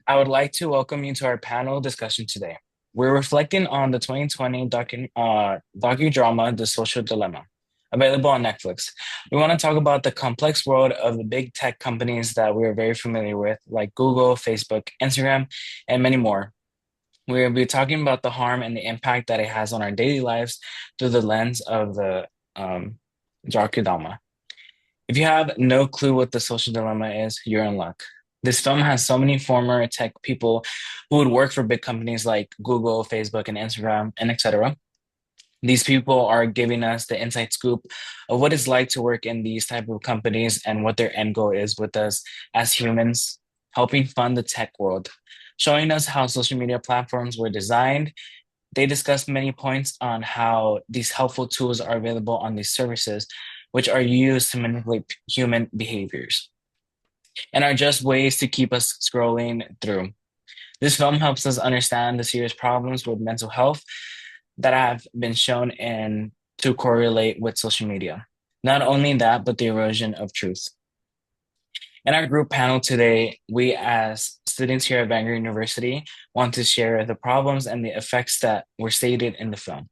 I would like to welcome you to our panel discussion today. We're reflecting on the 2020 docudrama, The Social Dilemma, available on Netflix. We want to talk about the complex world of the big tech companies that we are very familiar with, like Google, Facebook, Instagram, and many more. We'll be talking about the harm and the impact that it has on our daily lives through the lens of the um, docudrama. If you have no clue what the social dilemma is, you're in luck. This film has so many former tech people who would work for big companies like Google, Facebook, and Instagram, and etc. These people are giving us the inside scoop of what it's like to work in these type of companies and what their end goal is with us as humans, helping fund the tech world, showing us how social media platforms were designed. They discuss many points on how these helpful tools are available on these services, which are used to manipulate human behaviors and are just ways to keep us scrolling through. This film helps us understand the serious problems with mental health that have been shown in to correlate with social media. Not only that, but the erosion of truth. In our group panel today, we as students here at Vanguard University want to share the problems and the effects that were stated in the film.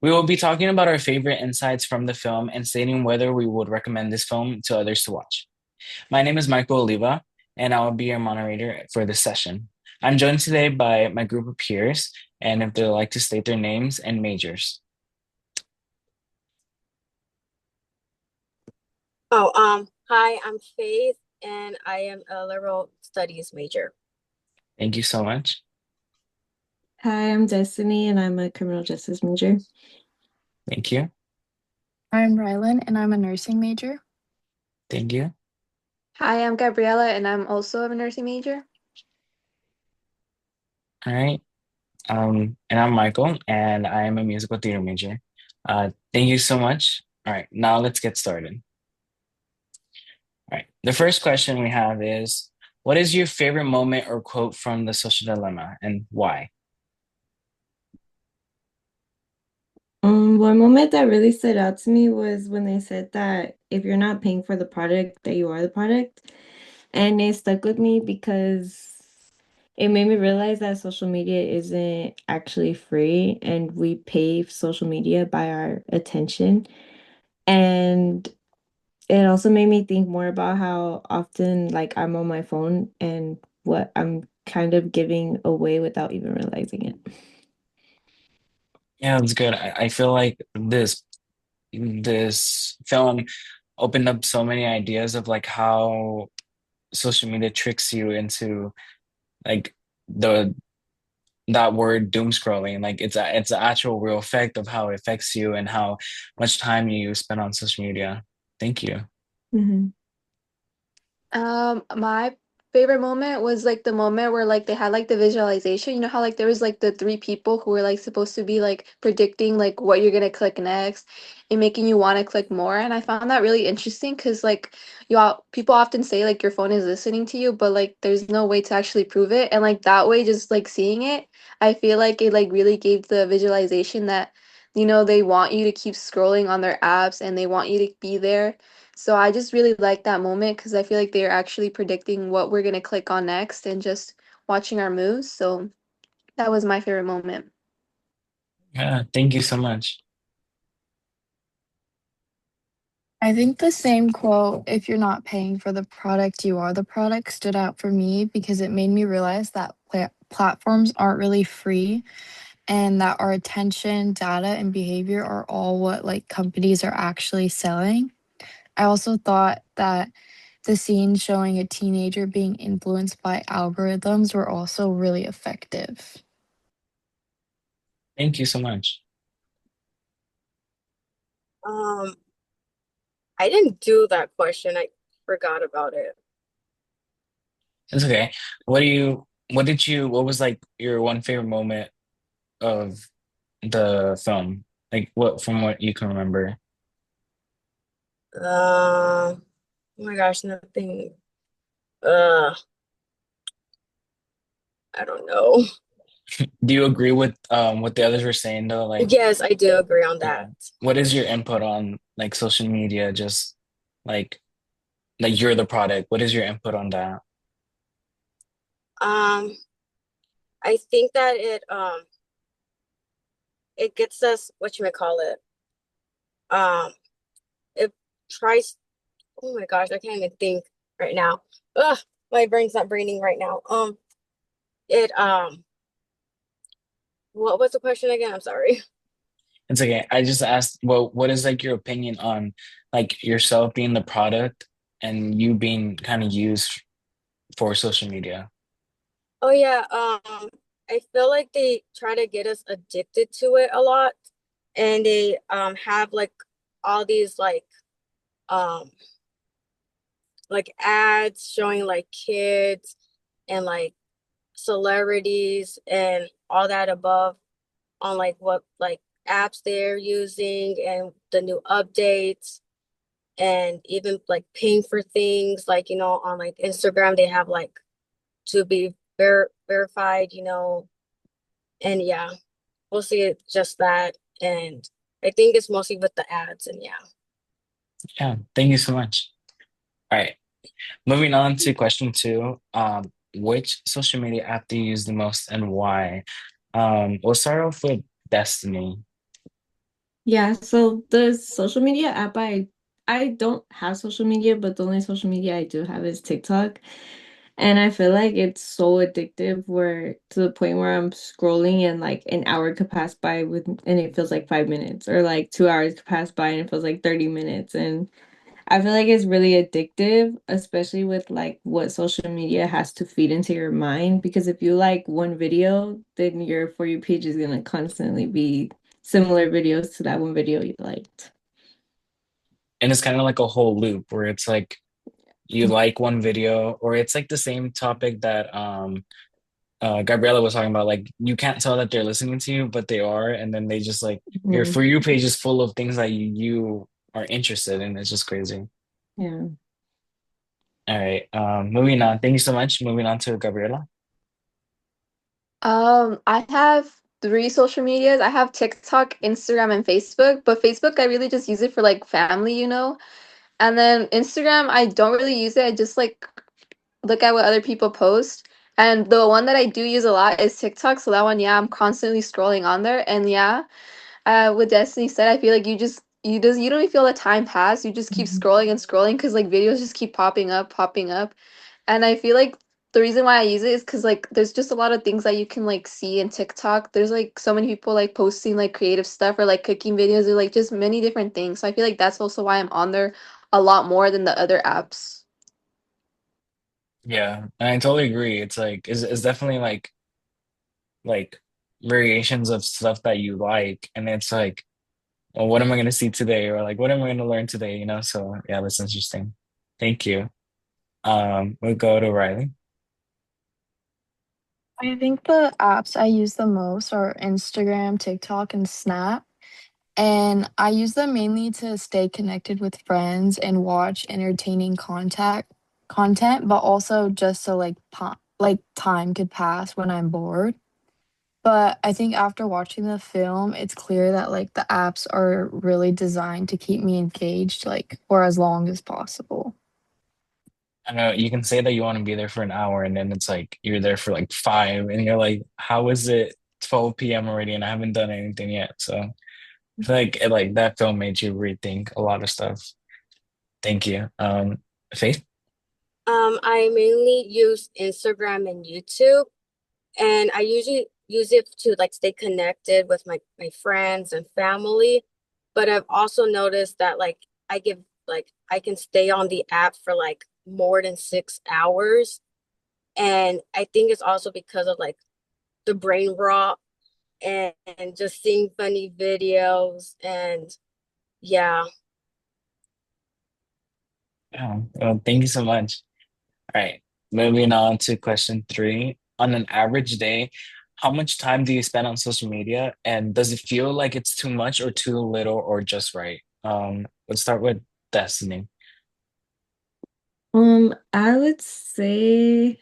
We will be talking about our favorite insights from the film and stating whether we would recommend this film to others to watch. My name is Michael Oliva, and I will be your moderator for this session. I'm joined today by my group of peers, and if they'd like to state their names and majors. Hi, I'm Faith, and I am a liberal studies major. Thank you so much. Hi, I'm Destiny, and I'm a criminal justice major. Thank you. I'm Rylan, and I'm a nursing major. Thank you. Hi, I'm Gabriella, and I'm also a nursing major. All right. And I'm Michael, and I am a musical theater major. Thank you so much. All right, now let's get started. All right. The first question we have is, what is your favorite moment or quote from The Social Dilemma and why? One moment that really stood out to me was when they said that if you're not paying for the product, that you are the product. And it stuck with me because it made me realize that social media isn't actually free and we pay social media by our attention. And it also made me think more about how often like I'm on my phone and what I'm kind of giving away without even realizing it. Yeah, it's good. I feel like this film opened up so many ideas of like how social media tricks you into like the that word doom scrolling. Like it's an actual real effect of how it affects you and how much time you spend on social media. Thank you. Mhm. My favorite moment was like the moment where like they had like the visualization. You know how like there was like the three people who were like supposed to be like predicting like what you're gonna click next and making you want to click more. And I found that really interesting because like people often say like your phone is listening to you, but like there's no way to actually prove it. And like that way, just like seeing it, I feel like it like really gave the visualization that they want you to keep scrolling on their apps and they want you to be there. So I just really like that moment because I feel like they're actually predicting what we're gonna click on next and just watching our moves. So that was my favorite moment. Yeah, thank you so much. I think the same quote, if you're not paying for the product, you are the product, stood out for me because it made me realize that platforms aren't really free and that our attention, data, and behavior are all what like companies are actually selling. I also thought that the scenes showing a teenager being influenced by algorithms were also really effective. Thank you so much. Um, I didn't do that question. I forgot about it. It's okay. What was like your one favorite moment of the film? Like what from what you can remember? Oh my gosh, nothing. Uh, I don't know. Do you agree with what the others were saying though? Like, Yes, I do agree on yeah. that. What is your input on like social media? Just like like you're the product. What is your input on that? Um, I think that it gets us what you may call it. Um, it tries. Oh my gosh, I can't even think right now. Ugh, my brain's not braining right now. It what was the question again? I'm sorry. It's okay. I just asked, well, what is like your opinion on like yourself being the product and you being kind of used for social media? Oh yeah, I feel like they try to get us addicted to it a lot, and they have all these um like ads showing like kids and like celebrities and all that above on like what like apps they're using and the new updates and even like paying for things like on like Instagram they have like to be verified, and yeah, we'll see it just that. And I think it's mostly with the ads and yeah. Yeah, thank you so much. All right, moving on to question two. Which social media app do you use the most and why? We'll start off with Destiny. Yeah, so the social media app I don't have social media, but the only social media I do have is TikTok. And I feel like it's so addictive where to the point where I'm scrolling and like an hour could pass by with and it feels like 5 minutes, or like 2 hours could pass by and it feels like 30 minutes. And I feel like it's really addictive, especially with like what social media has to feed into your mind. Because if you like one video, then your For You page is gonna constantly be similar videos to that one video you liked. And it's kind of like a whole loop where it's like you like one video or it's like the same topic that Gabriella was talking about. Like you can't tell that they're listening to you, but they are, and then they just like your Mhm. For You page is full of things that you are interested in. It's just crazy. Yeah. All right, moving on. Thank you so much. Moving on to Gabriella. I have three social medias. I have TikTok, Instagram, and Facebook. But Facebook, I really just use it for like family, you know. And then Instagram, I don't really use it. I just like look at what other people post. And the one that I do use a lot is TikTok. So that one, yeah, I'm constantly scrolling on there. And yeah, what Destiny said, I feel like you don't even feel the time pass. You just keep Mhm. scrolling and scrolling because like videos just keep popping up. And I feel like the reason why I use it is because like there's just a lot of things that you can like see in TikTok. There's like so many people like posting like creative stuff or like cooking videos or like just many different things. So I feel like that's also why I'm on there a lot more than the other apps. Yeah, and I totally agree. It's like it's definitely like variations of stuff that you like, and it's like, well, what am I gonna see today, or like what am I gonna learn today? You know. So yeah, that's interesting. Thank you. We'll go to Riley. I think the apps I use the most are Instagram, TikTok, and Snap. And I use them mainly to stay connected with friends and watch entertaining content, but also just so like time could pass when I'm bored. But I think after watching the film, it's clear that like the apps are really designed to keep me engaged like for as long as possible. I know you can say that you want to be there for an hour, and then it's like you're there for like five, and you're like, how is it 12 p.m. already, and I haven't done anything yet? So I feel like that film made you rethink a lot of stuff. Thank you. Faith. I mainly use Instagram and YouTube, and I usually use it to like stay connected with my friends and family. But I've also noticed that I can stay on the app for like more than 6 hours. And I think it's also because of like the brain rot and just seeing funny videos and yeah. Yeah, well, thank you so much. All right, moving on to question three. On an average day, how much time do you spend on social media, and does it feel like it's too much or too little or just right? Let's start with Destiny. I would say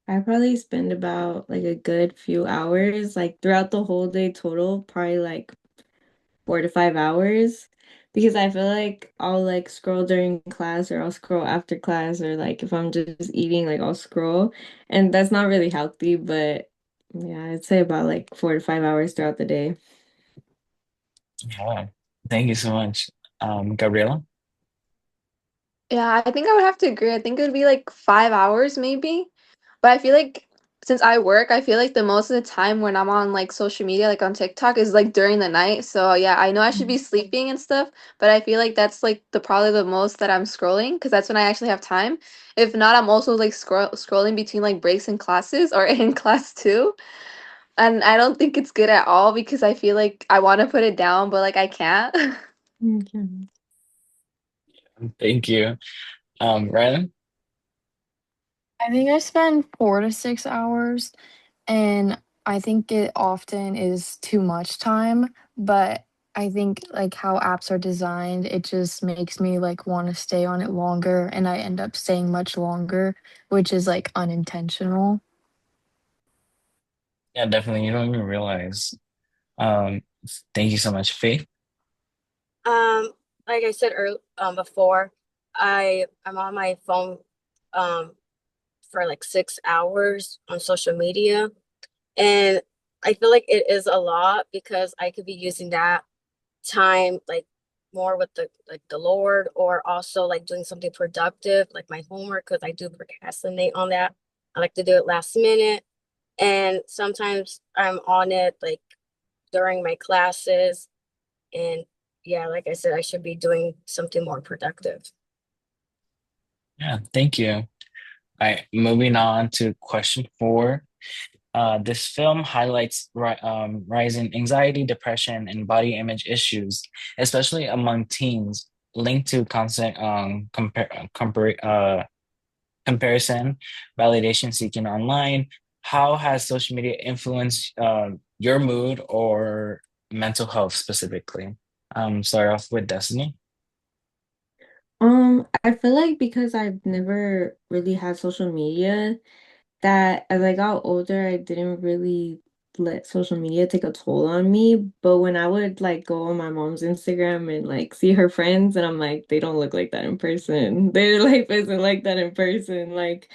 I probably spend about like a good few hours, like throughout the whole day total, probably like 4 to 5 hours. because I feel like I'll like scroll during class or I'll scroll after class or like if I'm just eating, like I'll scroll. And that's not really healthy, but yeah, I'd say about like 4 to 5 hours throughout the day. Yeah. Thank you so much. Gabriela? Yeah, I think I would have to agree. I think it would be like 5 hours maybe. But I feel like since I work, I feel like the most of the time when I'm on like social media, like on TikTok, is like during the night. So yeah, I know I should be sleeping and stuff, but I feel like that's like the probably the most that I'm scrolling because that's when I actually have time. If not, I'm also like scrolling between like breaks in classes or in class too. And I don't think it's good at all because I feel like I want to put it down, but like I can't. Okay. Thank you. Rylan? I think I spend 4 to 6 hours, and I think it often is too much time, but I think like how apps are designed, it just makes me like want to stay on it longer, and I end up staying much longer, which is like unintentional. Yeah, definitely. You don't even realize. Um, Thank you so much, Faith. Um, like I said earlier, before, I'm on my phone um for like 6 hours on social media, and I feel like it is a lot because I could be using that time like more with the Lord, or also like doing something productive like my homework because I do procrastinate on that. I like to do it last minute, and sometimes I'm on it like during my classes, and yeah, like I said, I should be doing something more productive. Yeah, thank you. All right, moving on to question four. This film highlights rising anxiety, depression, and body image issues, especially among teens, linked to constant comparison, validation seeking online. How has social media influenced your mood or mental health specifically? Start off with Destiny. I feel like because I've never really had social media, that as I got older, I didn't really let social media take a toll on me. But when I would like go on my mom's Instagram and like see her friends, and I'm like, they don't look like that in person. Their life isn't like that in person. Like,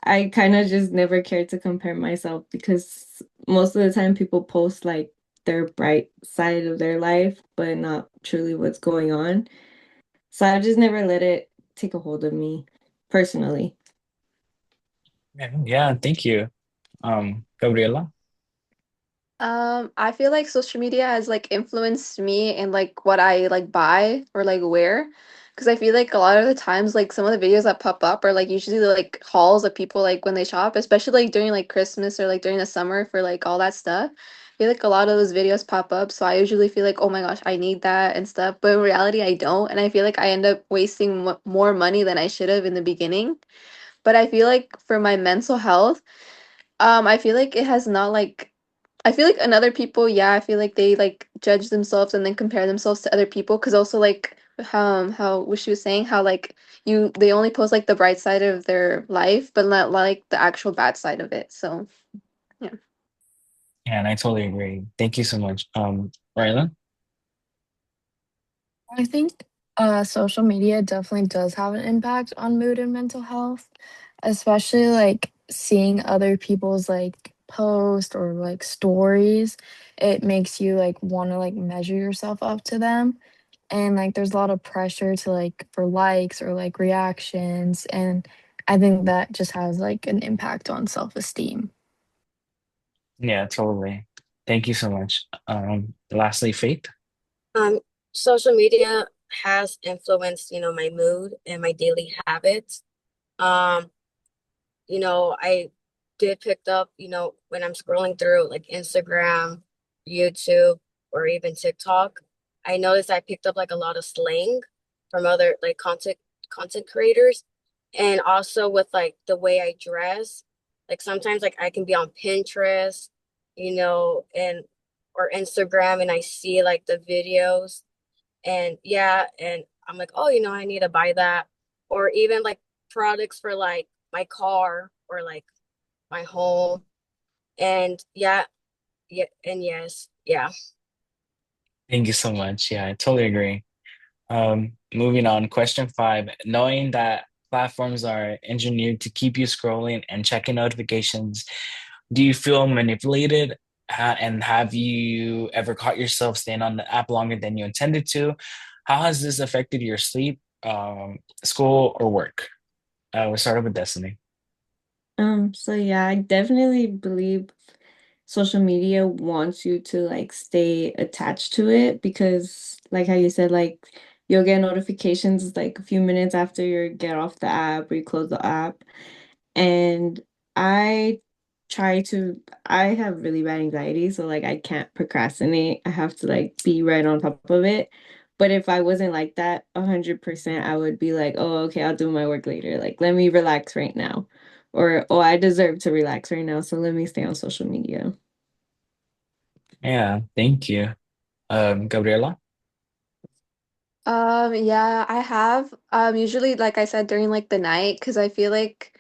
I kind of just never cared to compare myself because most of the time people post like their bright side of their life, but not truly what's going on. So I just never let it take a hold of me personally. Yeah, thank you. Gabriela. I feel like social media has like influenced me in like what I like buy or like wear. Because I feel like a lot of the times, like some of the videos that pop up are like usually like hauls of people like when they shop, especially like during like Christmas or like during the summer for like all that stuff. I feel like a lot of those videos pop up. So I usually feel like, oh my gosh, I need that and stuff. But in reality, I don't. And I feel like I end up wasting more money than I should have in the beginning. But I feel like for my mental health, I feel like it has not like I feel like another people, yeah, I feel like they like judge themselves and then compare themselves to other people because also like how what she was saying, how like they only post like the bright side of their life, but not like the actual bad side of it. So yeah. Yeah, and I totally agree. Thank you so much. Rylan. I think social media definitely does have an impact on mood and mental health, especially like seeing other people's like posts or like stories. It makes you like want to like measure yourself up to them. And like there's a lot of pressure to like for likes or like reactions. And I think that just has like an impact on self-esteem. Yeah, totally. Thank you so much. Lastly, Faith. Um, Social media has influenced, my mood and my daily habits. Um, I did pick up, when I'm scrolling through like Instagram, YouTube, or even TikTok, I noticed I picked up like a lot of slang from other like content creators. And also with like the way I dress, like sometimes like I can be on Pinterest, and or Instagram, and I see like the videos, and yeah, and I'm like, oh, I need to buy that. Or even like products for like my car or like my home. And yeah, yeah, and yes, yeah. Thank you so much. Yeah, I totally agree. Moving on, question five. Knowing that platforms are engineered to keep you scrolling and checking notifications, do you feel manipulated? And have you ever caught yourself staying on the app longer than you intended to? How has this affected your sleep, school, or work? We'll start with Destiny. So yeah, I definitely believe social media wants you to like stay attached to it because like how you said, like you'll get notifications like a few minutes after you get off the app or you close the app. And I I have really bad anxiety, so like I can't procrastinate. I have to like be right on top of it. But if I wasn't like that 100%, I would be like, oh, okay, I'll do my work later. Like, let me relax right now. Or, oh, I deserve to relax right now, so let me stay on social media. Yeah, thank you. Gabriela? Yeah, I have. Usually, like I said, during like the night, because I feel like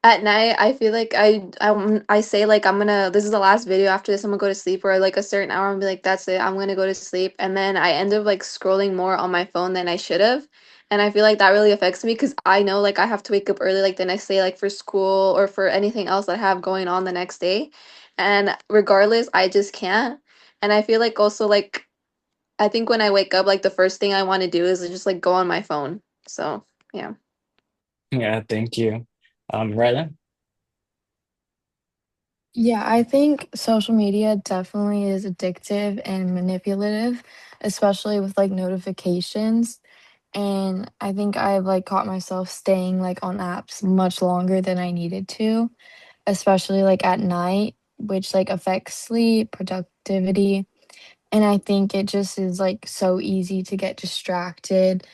at night, I feel like I say like I'm gonna this is the last video after this I'm gonna go to sleep or like a certain hour and be like that's it I'm gonna go to sleep and then I end up like scrolling more on my phone than I should have and I feel like that really affects me because I know like I have to wake up early like the next day like for school or for anything else that I have going on the next day and regardless I just can't and I feel like also like I think when I wake up like the first thing I want to do is just like go on my phone so yeah. Yeah, thank you. Rylan? Yeah, I think social media definitely is addictive and manipulative, especially with like notifications. And I think I've like caught myself staying like on apps much longer than I needed to, especially like at night, which like affects sleep, productivity. And I think it just is like so easy to get distracted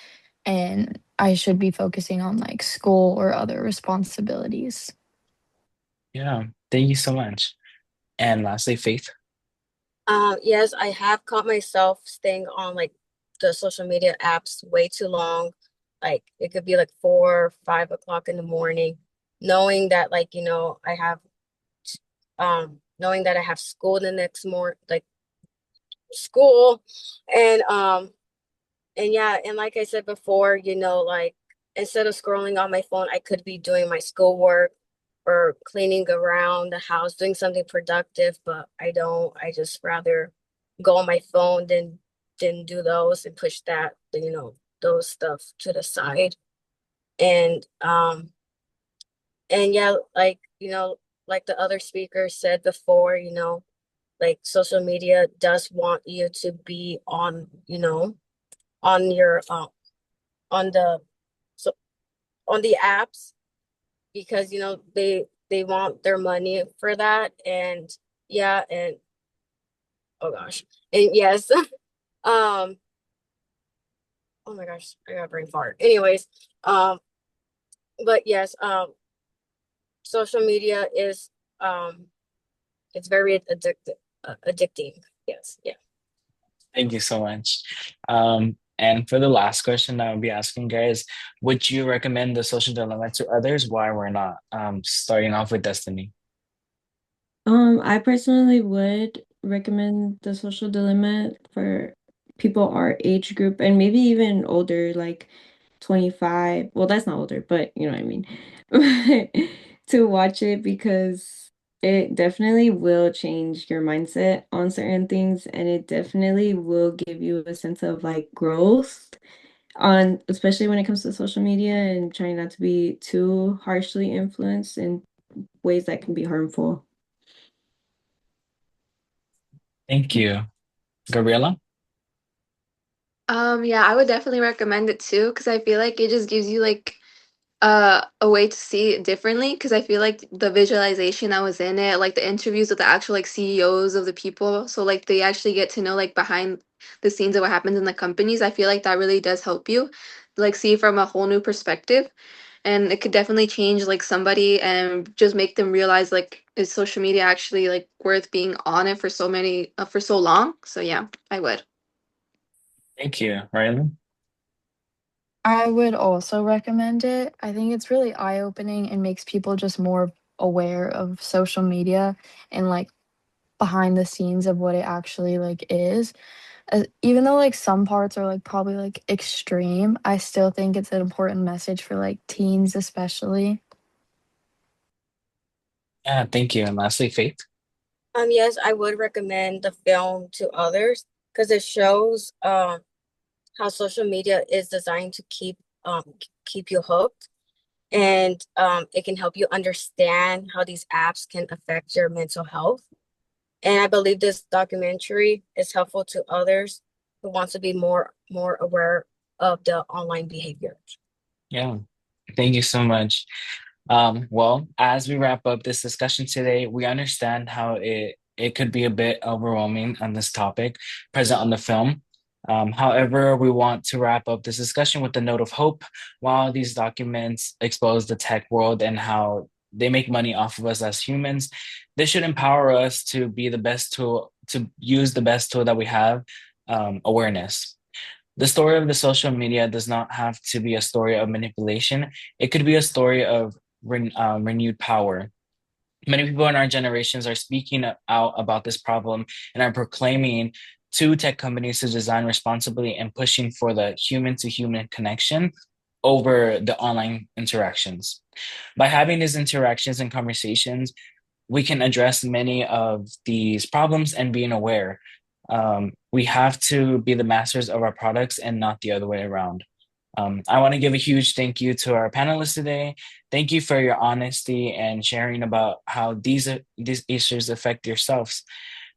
and I should be focusing on like school or other responsibilities. Yeah, thank you so much. And lastly, Faith. Yes, I have caught myself staying on like the social media apps way too long. Like it could be like 4, 5 o'clock in the morning, knowing that like, knowing that I have school the next morning, like school and yeah, and like I said before, like instead of scrolling on my phone, I could be doing my schoolwork or cleaning around the house, doing something productive, but I don't. I just rather go on my phone than do those and push that, those stuff to the side. And yeah, like, like the other speaker said before, like social media does want you to be on, on your on the so on the apps because they want their money for that and yeah and oh gosh and yes um oh my gosh I got a brain fart anyways um but yes social media is um it's very addicting yes yeah. Thank you so much. And for the last question I would be asking guys, would you recommend the social dilemma to others? Why we're not? Starting off with Destiny. I personally would recommend The Social Dilemma for people our age group and maybe even older, like 25. Well, that's not older, but you know what I mean. To watch it because it definitely will change your mindset on certain things and it definitely will give you a sense of like growth on especially when it comes to social media and trying not to be too harshly influenced in ways that can be harmful. Thank you. Gabriela? Yeah, I would definitely recommend it too because I feel like it just gives you like a way to see it differently because I feel like the visualization that was in it, like the interviews with the actual like CEOs of the people, so like they actually get to know like behind the scenes of what happens in the companies. I feel like that really does help you like see from a whole new perspective and it could definitely change like somebody and just make them realize like is social media actually like worth being on it for so many for so long. So yeah, I would. Thank you. Rylan? I would also recommend it. I think it's really eye-opening and makes people just more aware of social media and like behind the scenes of what it actually like is. Even though like some parts are like probably like extreme, I still think it's an important message for like teens especially. Yeah, thank you. And lastly, Faith. Yes, I would recommend the film to others because it shows how social media is designed to keep you hooked, and it can help you understand how these apps can affect your mental health. And I believe this documentary is helpful to others who want to be more aware of the online behavior. Yeah, thank you so much. Well, as we wrap up this discussion today, we understand how it could be a bit overwhelming on this topic present on the film. However, we want to wrap up this discussion with a note of hope. While these documents expose the tech world and how they make money off of us as humans, this should empower us to be the best tool, to use the best tool that we have, awareness. The story of the social media does not have to be a story of manipulation. It could be a story of renewed power. Many people in our generations are speaking out about this problem and are proclaiming to tech companies to design responsibly and pushing for the human to human connection over the online interactions. By having these interactions and conversations, we can address many of these problems and being aware. We have to be the masters of our products and not the other way around. I want to give a huge thank you to our panelists today. Thank you for your honesty and sharing about how these issues affect yourselves.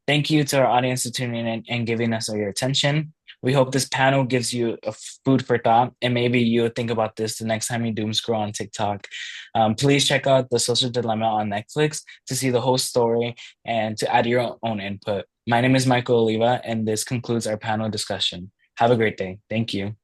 Thank you to our audience for tuning in and giving us all your attention. We hope this panel gives you a food for thought, and maybe you'll think about this the next time you doom scroll on TikTok. Please check out The Social Dilemma on Netflix to see the whole story and to add your own input. My name is Michael Oliva, and this concludes our panel discussion. Have a great day. Thank you.